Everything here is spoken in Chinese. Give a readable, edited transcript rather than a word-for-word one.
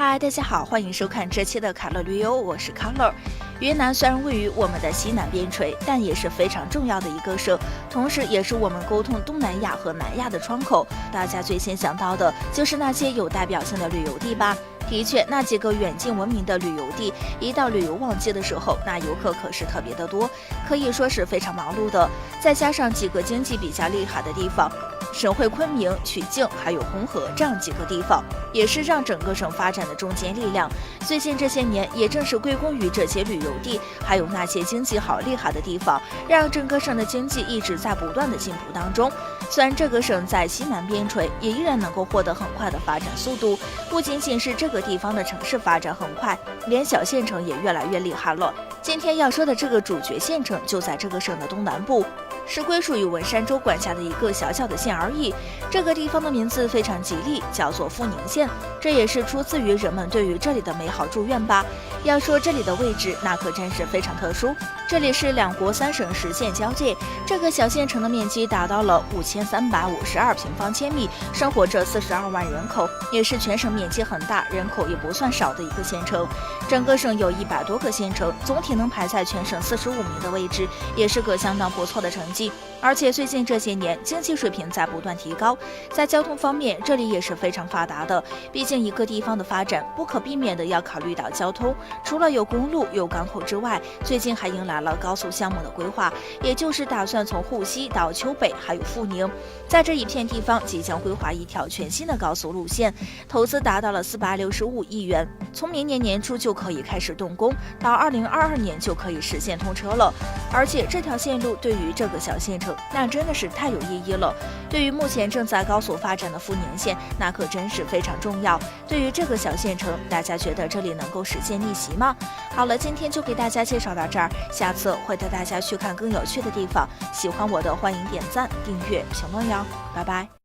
嗨，大家好，欢迎收看这期的卡乐旅游，我是康乐。云南虽然位于我们的西南边陲，但也是非常重要的一个省，同时也是我们沟通东南亚和南亚的窗口。大家最先想到的就是那些有代表性的旅游地吧？的确，那几个远近闻名的旅游地，一到旅游旺季的时候，那游客可是特别的多，可以说是非常忙碌的。再加上几个经济比较厉害的地方，省会昆明、曲靖还有红河这样几个地方，也是让整个省发展的中坚力量。最近这些年，也正是归功于这些旅游地，还有那些经济好厉害的地方，让整个省的经济一直在不断的进步当中。虽然这个省在西南边陲，也依然能够获得很快的发展速度。不仅仅是这个地方的城市发展很快，连小县城也越来越厉害了。今天要说的这个主角县城就在这个省的东南部，是归属于文山州管辖的一个小小的县而已。这个地方的名字非常吉利，叫做富宁县，这也是出自于人们对于这里的美好祝愿吧。要说这里的位置，那可真是非常特殊，这里是两国三省实县交界，这个小县城的面积达到了5352平方千米，生活着42万人口，也是全省面积很大，人口也不算少的一个县城。整个省有100多个县城，总体能排在全省45名的位置，也是个相当不错的成绩。而且最近这些年，经济水平在不断提高，在交通方面，这里也是非常发达的。毕竟一个地方的发展，不可避免的要考虑到交通，除了有公路、有港口之外，最近还迎来了高速项目的规划，也就是打算从沪西到丘北还有富宁，在这一片地方即将规划一条全新的高速路线，投资达到了465亿元，从明年年初就可以开始动工，到2022年就可以实现通车了。而且这条线路对于这个小县城，那真的是太有意义了。对于目前正在高速发展的富宁县，那可真是非常重要。对于这个小县城，大家觉得这里能够实现逆袭吗？好了，今天就给大家介绍到这儿，下次会带大家去看更有趣的地方。喜欢我的欢迎点赞、订阅、评论哟，拜拜。